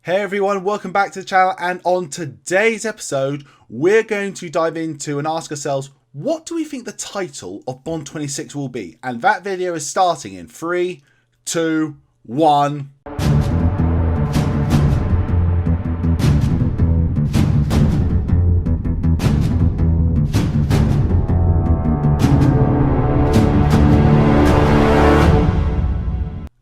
Hey everyone, welcome back to the channel, and on today's episode we're going to dive into and ask ourselves, what do we think the title of Bond 26 will be? And that video is starting in 3, 2, 1...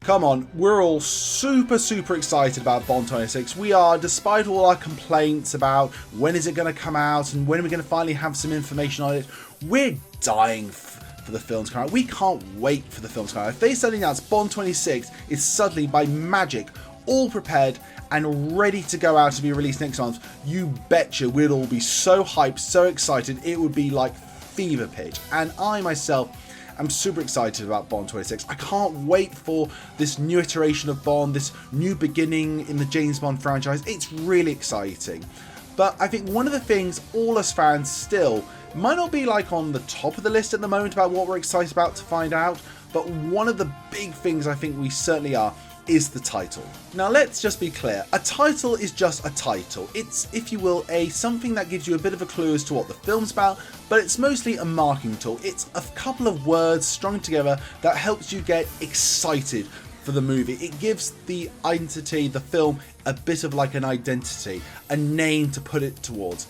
Come on, we're all super excited about Bond 26. We are, despite all our complaints about when is it going to come out and when are we going to finally have some information on it. We're dying for the film to come out. We can't wait for the film to come out. If they suddenly announce Bond 26 is suddenly by magic all prepared and ready to go out to be released next month, you betcha we'd all be so hyped, so excited. It would be like fever pitch. And I myself, I'm super excited about Bond 26. I can't wait for this new iteration of Bond, this new beginning in the James Bond franchise. It's really exciting. But I think one of the things all us fans still might not be like on the top of the list at the moment about what we're excited about to find out, but one of the big things I think we certainly are is the title. Now let's just be clear, a title is just a title. It's, if you will, something that gives you a bit of a clue as to what the film's about, but it's mostly a marketing tool. It's a couple of words strung together that helps you get excited for the movie. It gives the entity, the film, a bit of like an identity, a name to put it towards.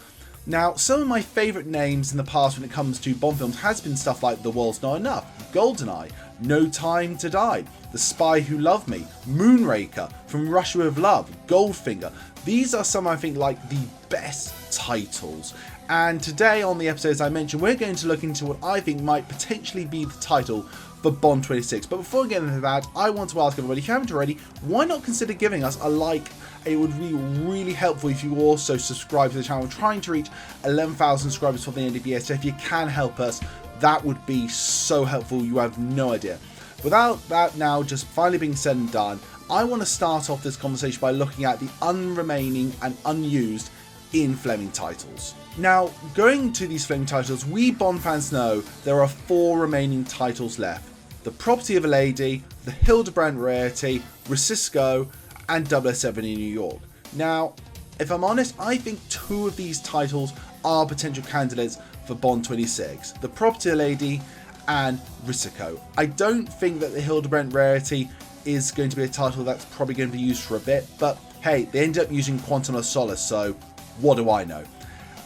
Now, some of my favourite names in the past when it comes to Bond films has been stuff like The World's Not Enough, Goldeneye, No Time to Die, The Spy Who Loved Me, Moonraker, From Russia with Love, Goldfinger. These are some, I think, like the best titles. And today on the episode, as I mentioned, we're going to look into what I think might potentially be the title for Bond 26. But before we get into that, I want to ask everybody, if you haven't already, why not consider giving us a like? It would be really helpful if you also subscribe to the channel. We're trying to reach 11,000 subscribers for the end of the year, so if you can help us, that would be so helpful, you have no idea. Without that now just finally being said and done, I want to start off this conversation by looking at the unremaining and unused Ian Fleming titles. Now, going to these Fleming titles, we Bond fans know there are 4 remaining titles left. The Property of a Lady, The Hildebrand Rarity, Rosisco, and 007 in New York. Now, if I'm honest, I think 2 of these titles are potential candidates for Bond 26. The Property of a Lady and Rosisco. I don't think that the Hildebrand Rarity is going to be a title that's probably going to be used for a bit, but hey, they ended up using Quantum of Solace, so what do I know?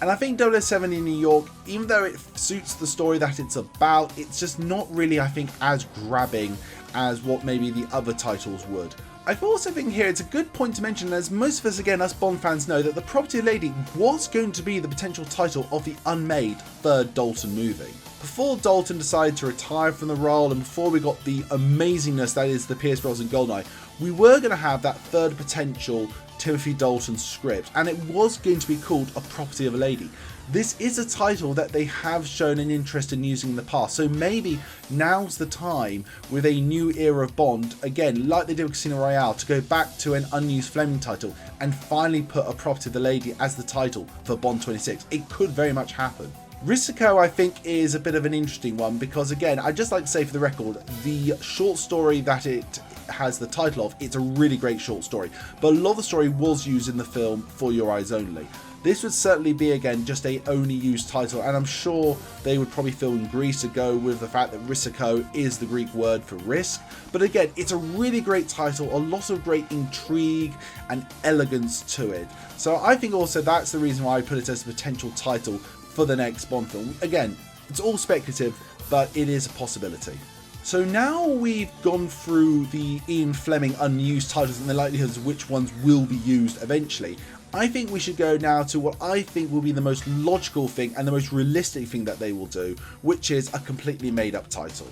And I think 007 in New York, even though it suits the story that it's about, it's just not really, I think, as grabbing as what maybe the other titles would. I also think here it's a good point to mention, as most of us, again, us Bond fans know, that The Property of a Lady was going to be the potential title of the unmade third Dalton movie. Before Dalton decided to retire from the role and before we got the amazingness that is the Pierce Brosnan Goldeneye, we were going to have that third potential Timothy Dalton script, and it was going to be called A Property of a Lady. This is a title that they have shown an interest in using in the past, so maybe now's the time with a new era of Bond, again like they did with Casino Royale, to go back to an unused Fleming title and finally put A Property of the Lady as the title for Bond 26. It could very much happen. Rosisco, I think, is a bit of an interesting one because, again, I'd just like to say for the record, the short story that it has the title of, it's a really great short story, but a lot of the story was used in the film For Your Eyes Only. This would certainly be, again, just a only used title, and I'm sure they would probably feel in Greece to go with the fact that Rosisco is the Greek word for risk. But again, it's a really great title, a lot of great intrigue and elegance to it. So I think also that's the reason why I put it as a potential title for the next Bond film. Again, it's all speculative, but it is a possibility. So now we've gone through the Ian Fleming unused titles and the likelihoods of which ones will be used eventually, I think we should go now to what I think will be the most logical thing and the most realistic thing that they will do, which is a completely made up title.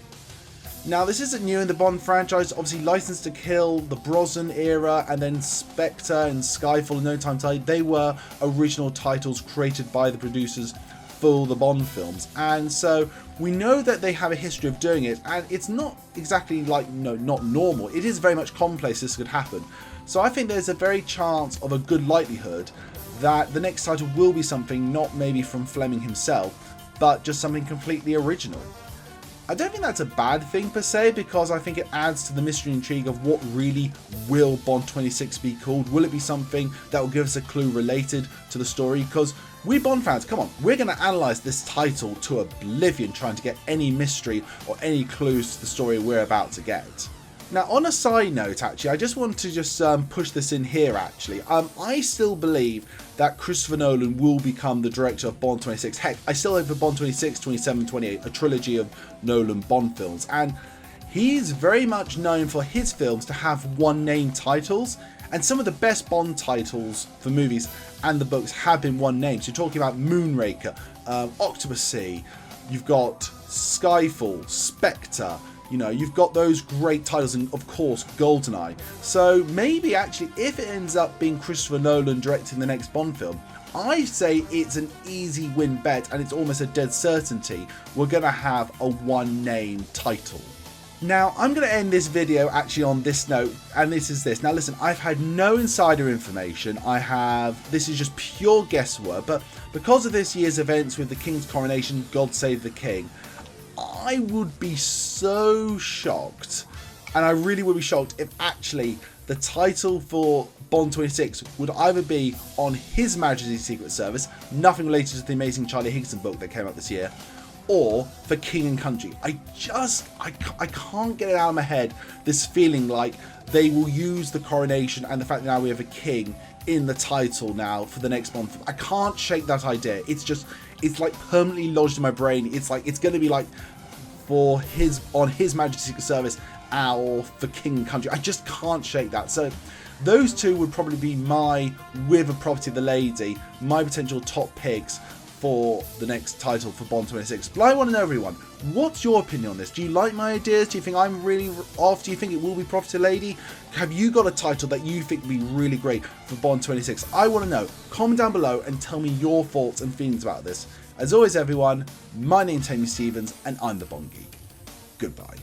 Now, this isn't new in the Bond franchise. Obviously, License to Kill, the Brosnan era, and then Spectre and Skyfall and No Time to Die, they were original titles created by the producers for the Bond films, and so we know that they have a history of doing it, and it's not exactly like, not normal. It is very much commonplace this could happen. So I think there's a very chance of a good likelihood that the next title will be something not maybe from Fleming himself, but just something completely original. I don't think that's a bad thing per se, because I think it adds to the mystery and intrigue of what really will Bond 26 be called. Will it be something that will give us a clue related to the story? Because we Bond fans, come on, we're going to analyse this title to oblivion, trying to get any mystery or any clues to the story we're about to get. Now, on a side note, actually, I just want to push this in here, actually. I still believe that Christopher Nolan will become the director of Bond 26. Heck, I still hope for Bond 26, 27, 28, a trilogy of Nolan Bond films. And he's very much known for his films to have one-name titles. And some of the best Bond titles for movies and the books have been one name. So you're talking about Moonraker, Octopussy, you've got Skyfall, Spectre. You know, you've got those great titles, and of course, Goldeneye. So maybe actually, if it ends up being Christopher Nolan directing the next Bond film, I say it's an easy win bet, and it's almost a dead certainty we're going to have a one-name title. Now, I'm going to end this video actually on this note, and this is this. Now listen, I've had no insider information. This is just pure guesswork, but because of this year's events with the King's coronation, God Save the King, I would be so shocked, and I really would be shocked, if actually the title for Bond 26 would either be on His Majesty's Secret Service, nothing related to the amazing Charlie Higginson book that came out this year, or for King and Country. I can't get it out of my head, this feeling like they will use the coronation and the fact that now we have a king in the title now for the next Bond film. I can't shake that idea. It's like permanently lodged in my brain. It's like it's going to be like on His Majesty's Secret Service or for King and Country. I just can't shake that. So those two would probably be my, with a Property of the Lady, my potential top picks for the next title for Bond 26. But I want to know, everyone, what's your opinion on this? Do you like my ideas? Do you think I'm really off? Do you think it will be Property of the Lady? Have you got a title that you think would be really great for Bond 26? I want to know. Comment down below and tell me your thoughts and feelings about this. As always, everyone, my name's Tammy Stevens, and I'm the Bond Geek. Goodbye.